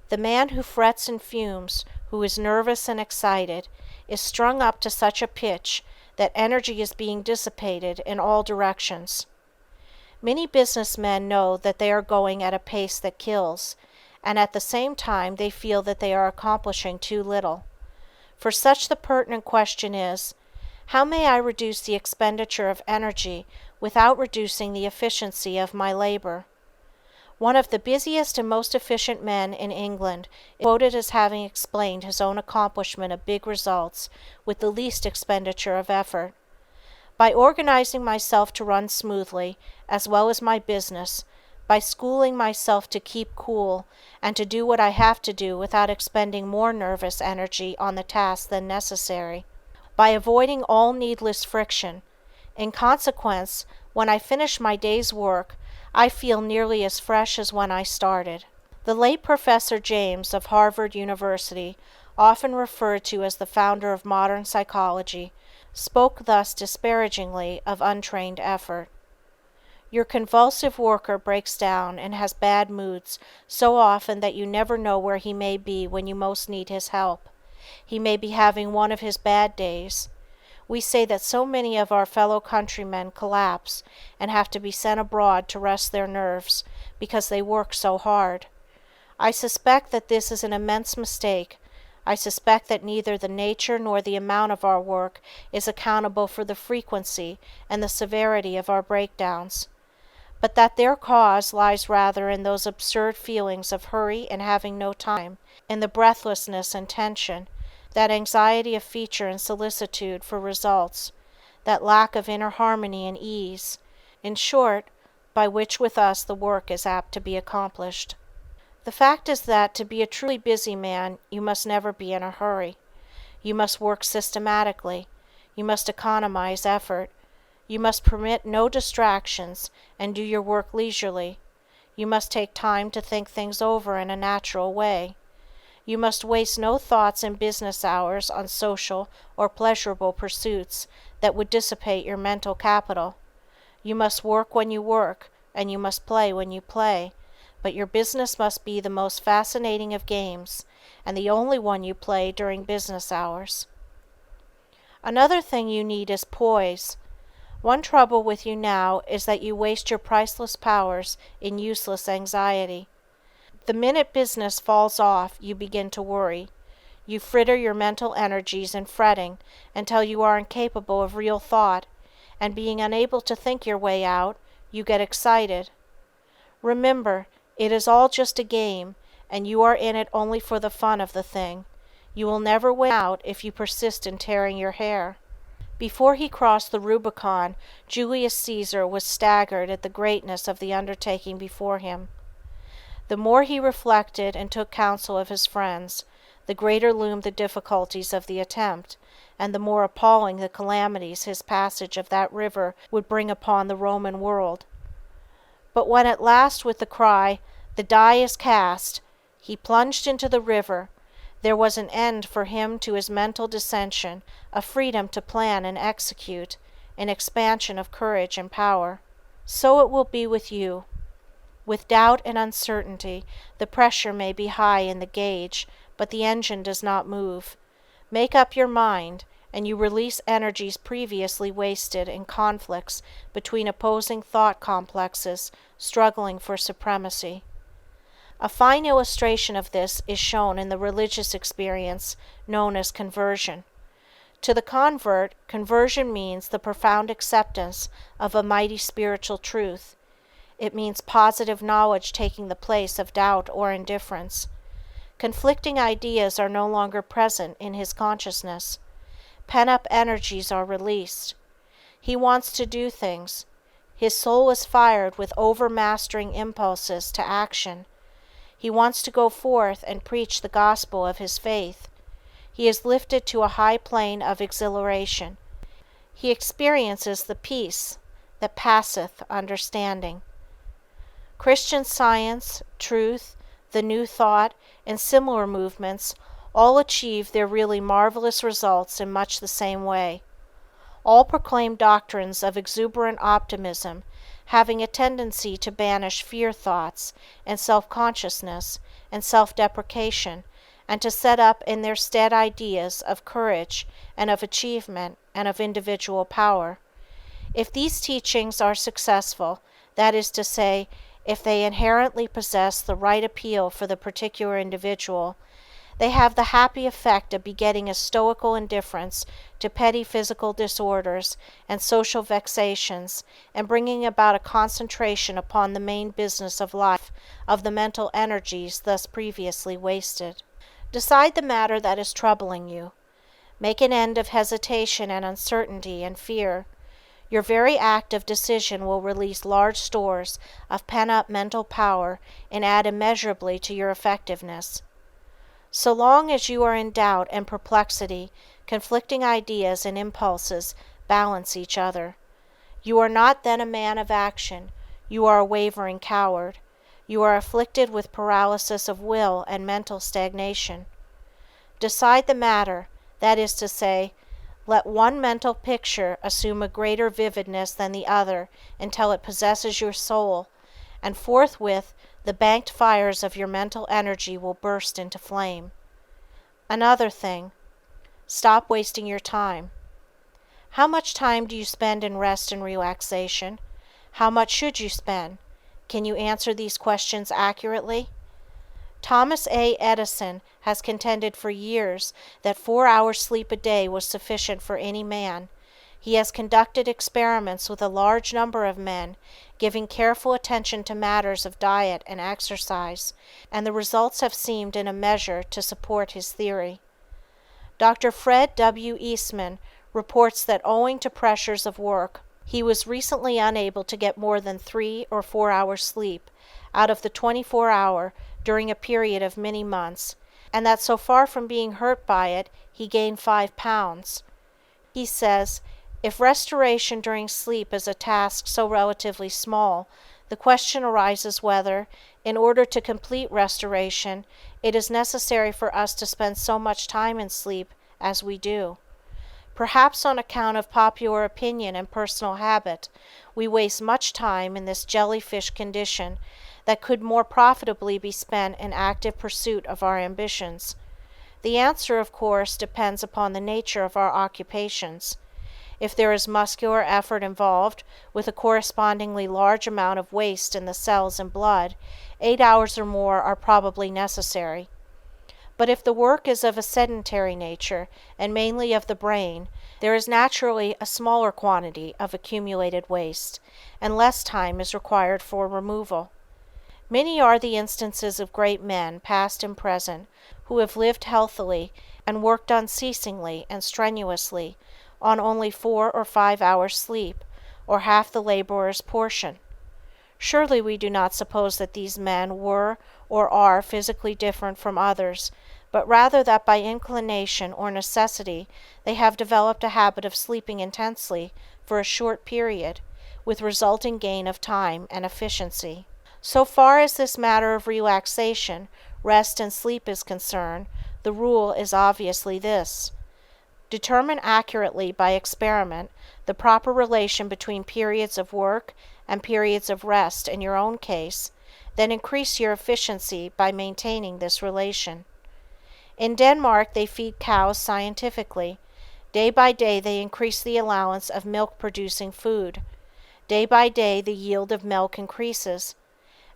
S1: The man who frets and fumes, who is nervous and excited, is strung up to such a pitch that energy is being dissipated in all directions. Many business men know that they are going at a pace that kills, and at the same time they feel that they are accomplishing too little. For such the pertinent question is, how may I reduce the expenditure of energy without reducing the efficiency of my labor? One of the busiest and most efficient men in England is quoted as having explained his own accomplishment of big results with the least expenditure of effort. By organizing myself to run smoothly, as well as my business, by schooling myself to keep cool and to do what I have to do without expending more nervous energy on the task than necessary, by avoiding all needless friction. In consequence, when I finish my day's work, I feel nearly as fresh as when I started. The late Professor James of Harvard University, often referred to as the founder of modern psychology, spoke thus disparagingly of untrained effort. Your convulsive worker breaks down and has bad moods so often that you never know where he may be when you most need his help. He may be having one of his bad days. We say that so many of our fellow countrymen collapse and have to be sent abroad to rest their nerves because they work so hard. I suspect that this is an immense mistake. I suspect that neither the nature nor the amount of our work is accountable for the frequency and the severity of our breakdowns, but that their cause lies rather in those absurd feelings of hurry and having no time, in the breathlessness and tension, that anxiety of feature and solicitude for results, that lack of inner harmony and ease, in short, by which with us the work is apt to be accomplished. The fact is that to be a truly busy man you must never be in a hurry. You must work systematically. You must economize effort. You must permit no distractions and do your work leisurely. You must take time to think things over in a natural way. You must waste no thoughts in business hours on social or pleasurable pursuits that would dissipate your mental capital. You must work when you work, and you must play when you play, but your business must be the most fascinating of games, and the only one you play during business hours. Another thing you need is poise. One trouble with you now is that you waste your priceless powers in useless anxiety. The minute business falls off, you begin to worry. You fritter your mental energies in fretting until you are incapable of real thought, and being unable to think your way out, you get excited. Remember, it is all just a game, and you are in it only for the fun of the thing. You will never win out if you persist in tearing your hair. Before he crossed the Rubicon, Julius Caesar was staggered at the greatness of the undertaking before him. The more he reflected and took counsel of his friends, the greater loomed the difficulties of the attempt, and the more appalling the calamities his passage of that river would bring upon the Roman world. But when at last, with the cry, "The die is cast," he plunged into the river, there was an end for him to his mental dissension, a freedom to plan and execute, an expansion of courage and power. So it will be with you. With doubt and uncertainty, the pressure may be high in the gauge, but the engine does not move. Make up your mind, and you release energies previously wasted in conflicts between opposing thought complexes struggling for supremacy. A fine illustration of this is shown in the religious experience known as conversion. To the convert, conversion means the profound acceptance of a mighty spiritual truth. It means positive knowledge taking the place of doubt or indifference. Conflicting ideas are no longer present in his consciousness. Pent-up energies are released. He wants to do things. His soul is fired with overmastering impulses to action. He wants to go forth and preach the gospel of his faith. He is lifted to a high plane of exhilaration. He experiences the peace that passeth understanding. Christian Science, truth, the New Thought, and similar movements all achieve their really marvelous results in much the same way. All proclaim doctrines of exuberant optimism, having a tendency to banish fear thoughts and self-consciousness and self-deprecation, and to set up in their stead ideas of courage and of achievement and of individual power. If these teachings are successful, that is to say, if they inherently possess the right appeal for the particular individual, They have the happy effect of begetting a stoical indifference to petty physical disorders and social vexations, and bringing about a concentration upon the main business of life of the mental energies thus previously wasted. Decide the matter that is troubling you. Make an end of hesitation and uncertainty and fear. Your very act of decision will release large stores of pent-up mental power and add immeasurably to your effectiveness. So long as you are in doubt and perplexity, conflicting ideas and impulses balance each other. You are not then a man of action, you are a wavering coward. You are afflicted with paralysis of will and mental stagnation. Decide the matter, that is to say, let one mental picture assume a greater vividness than the other until it possesses your soul, and forthwith the banked fires of your mental energy will burst into flame. Another thing, stop wasting your time. How much time do you spend in rest and relaxation? How much should you spend? Can you answer these questions accurately? Thomas A. Edison has contended for years that 4 hours sleep a day was sufficient for any man. He has conducted experiments with a large number of men, giving careful attention to matters of diet and exercise, and the results have seemed in a measure to support his theory. Dr. Fred W. Eastman reports that owing to pressures of work, he was recently unable to get more than 3 or 4 hours sleep out of the 24-hour during a period of many months, and that so far from being hurt by it, he gained 5 pounds. He says, if restoration during sleep is a task so relatively small, the question arises whether, in order to complete restoration, it is necessary for us to spend so much time in sleep as we do. Perhaps on account of popular opinion and personal habit, we waste much time in this jellyfish condition that could more profitably be spent in active pursuit of our ambitions. The answer, of course, depends upon the nature of our occupations. If there is muscular effort involved, with a correspondingly large amount of waste in the cells and blood, 8 hours or more are probably necessary. But if the work is of a sedentary nature, and mainly of the brain, there is naturally a smaller quantity of accumulated waste, and less time is required for removal. Many are the instances of great men, past and present, who have lived healthily and worked unceasingly and strenuously on only 4 or 5 hours sleep, or half the laborer's portion. Surely we do not suppose that these men were or are physically different from others, but rather that by inclination or necessity they have developed a habit of sleeping intensely for a short period, with resulting gain of time and efficiency. So far as this matter of relaxation, rest and sleep is concerned, the rule is obviously this: determine accurately by experiment the proper relation between periods of work and periods of rest in your own case, then increase your efficiency by maintaining this relation. In Denmark they feed cows scientifically. Day by day they increase the allowance of milk-producing food. Day by day the yield of milk increases.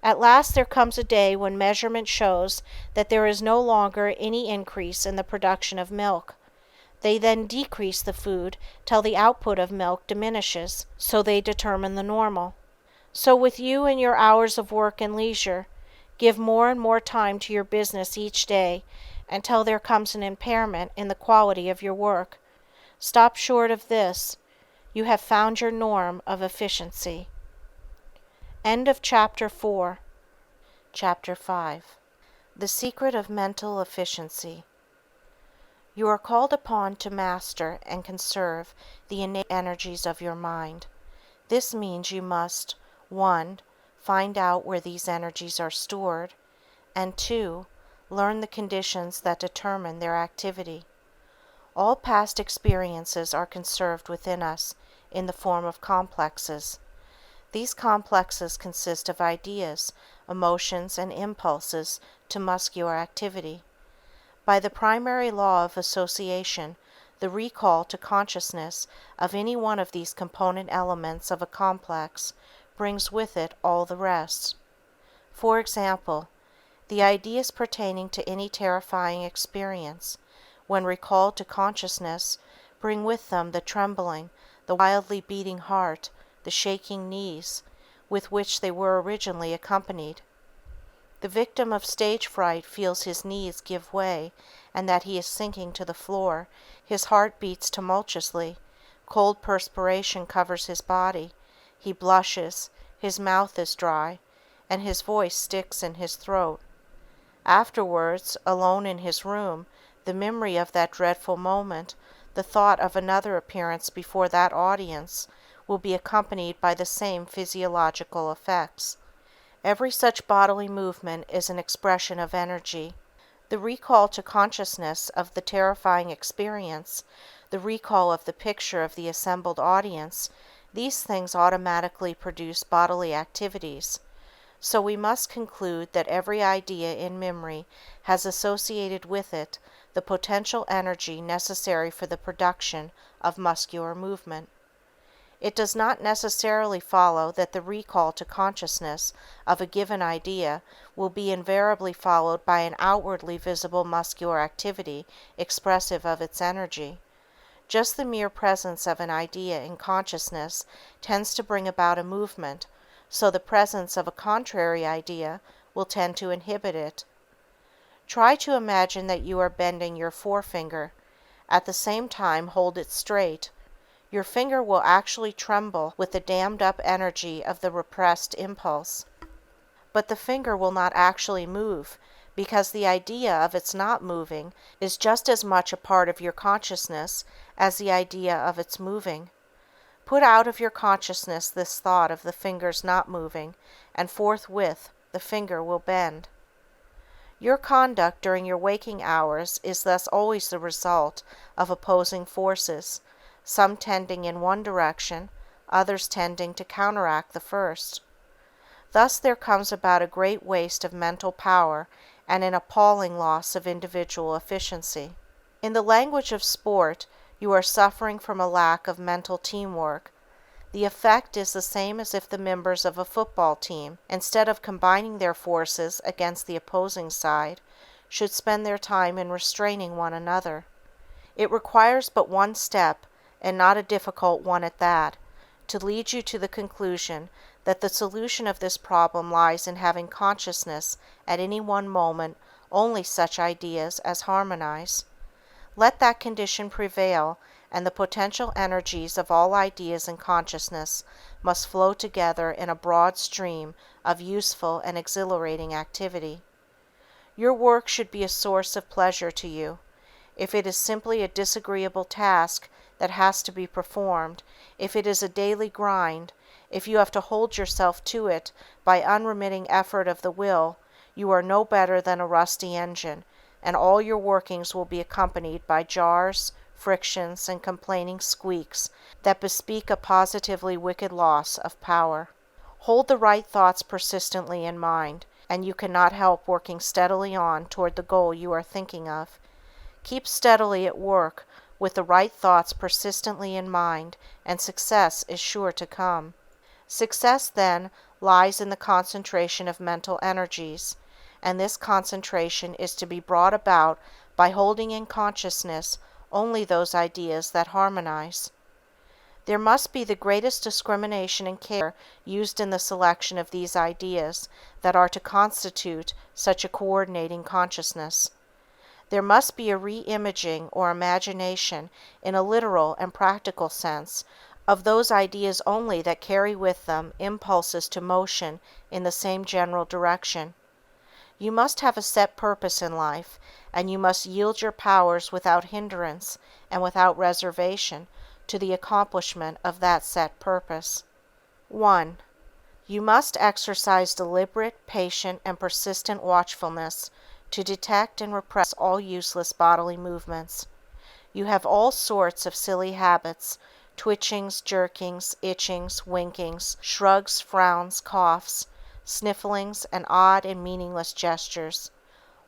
S1: At last there comes a day when measurement shows that there is no longer any increase in the production of milk. They then decrease the food till the output of milk diminishes, so they determine the normal. So with you and your hours of work and leisure, give more and more time to your business each day until there comes an impairment in the quality of your work. Stop short of this. You have found your norm of efficiency. End of Chapter 4. Chapter 5. The Secret of Mental Efficiency. You are called upon to master and conserve the innate energies of your mind. This means you must 1. Find out where these energies are stored, and 2. Learn the conditions that determine their activity. All past experiences are conserved within us in the form of complexes. These complexes consist of ideas, emotions, and impulses to muscular activity. By the primary law of association, the recall to consciousness of any one of these component elements of a complex brings with it all the rest. For example, The ideas pertaining to any terrifying experience, when recalled to consciousness, bring with them the trembling, the wildly beating heart, the shaking knees, with which they were originally accompanied. The victim of stage fright feels his knees give way and that he is sinking to the floor, his heart beats tumultuously, cold perspiration covers his body, he blushes, his mouth is dry, and his voice sticks in his throat. Afterwards, alone in his room, the memory of that dreadful moment, the thought of another appearance before that audience, will be accompanied by the same physiological effects. Every such bodily movement is an expression of energy. The recall to consciousness of the terrifying experience, the recall of the picture of the assembled audience, these things automatically produce bodily activities. So we must conclude that every idea in memory has associated with it the potential energy necessary for the production of muscular movement. It does not necessarily follow that the recall to consciousness of a given idea will be invariably followed by an outwardly visible muscular activity expressive of its energy. Just the mere presence of an idea in consciousness tends to bring about a movement, so the presence of a contrary idea will tend to inhibit it. Try to imagine that you are bending your forefinger. At the same time hold it straight. Your finger will actually tremble with the dammed up energy of the repressed impulse. But the finger will not actually move, because the idea of its not moving is just as much a part of your consciousness as the idea of its moving. Put out of your consciousness this thought of the finger's not moving, and forthwith the finger will bend. Your conduct during your waking hours is thus always the result of opposing forces, some tending in one direction, others tending to counteract the first. Thus there comes about a great waste of mental power and an appalling loss of individual efficiency. In the language of sport, you are suffering from a lack of mental teamwork. The effect is the same as if the members of a football team, instead of combining their forces against the opposing side, should spend their time in restraining one another. It requires but one step, and not a difficult one at that, to lead you to the conclusion that the solution of this problem lies in having consciousness at any one moment only such ideas as harmonize. Let that condition prevail, and the potential energies of all ideas in consciousness must flow together in a broad stream of useful and exhilarating activity. Your work should be a source of pleasure to you. If it is simply a disagreeable task that has to be performed, if it is a daily grind, if you have to hold yourself to it by unremitting effort of the will, you are no better than a rusty engine, and all your workings will be accompanied by jars, frictions, and complaining squeaks that bespeak a positively wicked loss of power. Hold the right thoughts persistently in mind, and you cannot help working steadily on toward the goal you are thinking of. Keep steadily at work with the right thoughts persistently in mind, and success is sure to come. Success, then, lies in the concentration of mental energies, and this concentration is to be brought about by holding in consciousness only those ideas that harmonize. There must be the greatest discrimination and care used in the selection of these ideas that are to constitute such a coordinating consciousness. There must be a re-imaging or imagination in a literal and practical sense of those ideas only that carry with them impulses to motion in the same general direction. You must have a set purpose in life, and you must yield your powers without hindrance and without reservation to the accomplishment of that set purpose. 1. You must exercise deliberate, patient, and persistent watchfulness to detect and repress all useless bodily movements. You have all sorts of silly habits, twitchings, jerkings, itchings, winkings, shrugs, frowns, coughs, snifflings, and odd and meaningless gestures.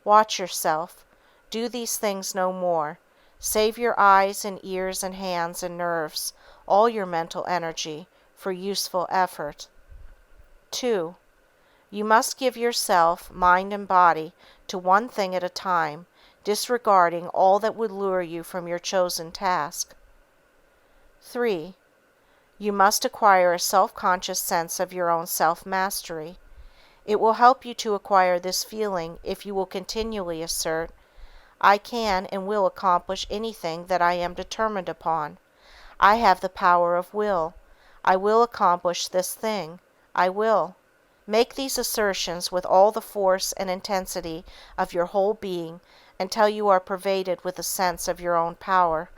S1: Watch yourself. Do these things no more. Save your eyes and ears and hands and nerves, all your mental energy, for useful effort. 2. You must give yourself, mind and body, to one thing at a time, disregarding all that would lure you from your chosen task. 3. You must acquire a self-conscious sense of your own self-mastery. It will help you to acquire this feeling if you will continually assert, "I can and will accomplish anything that I am determined upon. I have the power of will. I will accomplish this thing. I will." Make these assertions with all the force and intensity of your whole being until you are pervaded with a sense of your own power.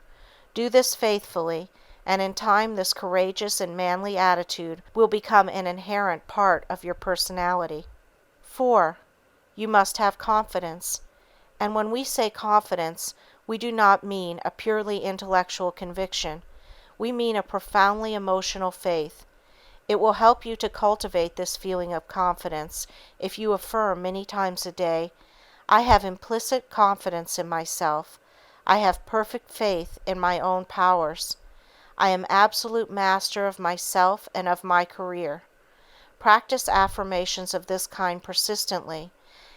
S1: Do this faithfully, and in time this courageous and manly attitude will become an inherent part of your personality. 4. You must have confidence. And when we say confidence, we do not mean a purely intellectual conviction. We mean a profoundly emotional faith. It will help you to cultivate this feeling of confidence if you affirm many times a day, "I have implicit confidence in myself. I have perfect faith in my own powers. I am absolute master of myself and of my career." Practice affirmations of this kind persistently,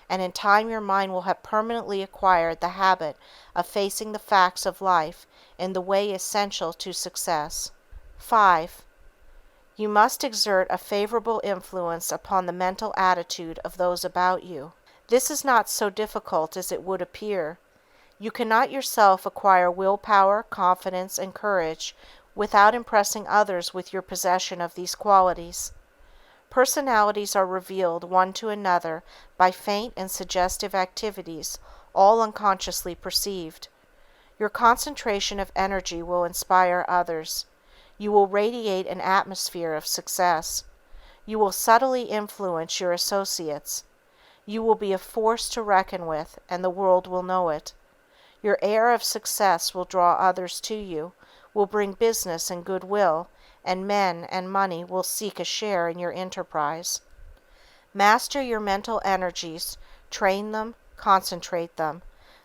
S1: and in time your mind will have permanently acquired the habit of facing the facts of life in the way essential to success. 5. You must exert a favorable influence upon the mental attitude of those about you. This is not so difficult as it would appear. You cannot yourself acquire willpower, confidence, and courage without impressing others with your possession of these qualities. Personalities are revealed one to another by faint and suggestive activities, all unconsciously perceived. Your concentration of energy will inspire others. You will radiate an atmosphere of success. You will subtly influence your associates. You will be a force to reckon with, and the world will know it. Your air of success will draw others to you, will bring business and goodwill, and men and money will seek a share in your enterprise. Master your mental energies, train them, concentrate them.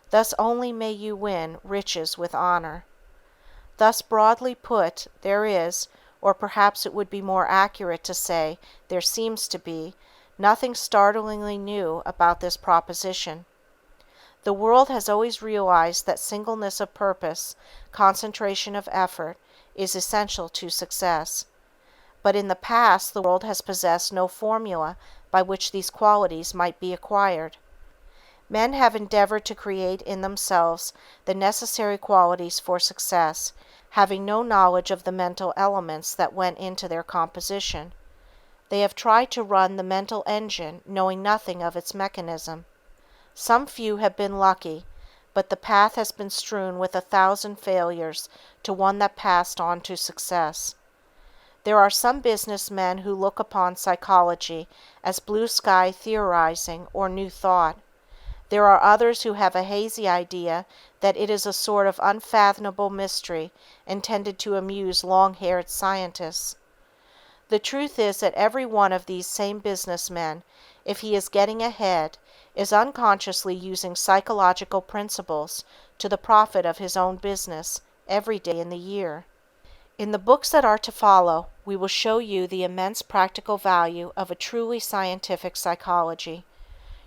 S1: Thus only may you win riches with honor. Thus broadly put, there is, or perhaps it would be more accurate to say there seems to be, nothing startlingly new about this proposition. The world has always realized that singleness of purpose, concentration of effort, is essential to success. But in the past the world has possessed no formula by which these qualities might be acquired. Men have endeavored to create in themselves the necessary qualities for success, having no knowledge of the mental elements that went into their composition. They have tried to run the mental engine, knowing nothing of its mechanism. Some few have been lucky, but the path has been strewn with 1,000 failures to one that passed on to success. There are some business men who look upon psychology as blue sky theorizing or new thought. There are others who have a hazy idea that it is a sort of unfathomable mystery intended to amuse long-haired scientists. The truth is that every one of these same businessmen, if he is getting ahead, is unconsciously using psychological principles to the profit of his own business every day in the year. In the books that are to follow, we will show you the immense practical value of a truly scientific psychology.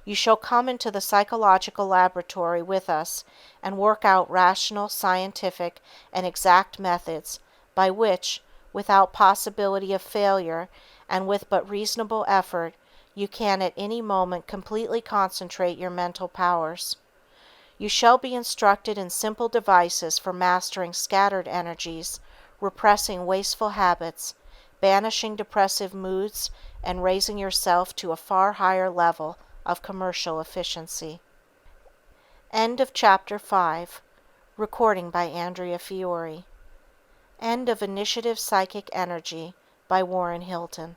S1: You shall come into the psychological laboratory with us and work out rational, scientific, and exact methods by which, without possibility of failure and with but reasonable effort, you can at any moment completely concentrate your mental powers. You shall be instructed in simple devices for mastering scattered energies, repressing wasteful habits, banishing depressive moods, and raising yourself to a far higher level of commercial efficiency. End of Chapter 5. Recording by Andrea Fiore. End of Initiative Psychic Energy by Warren Hilton.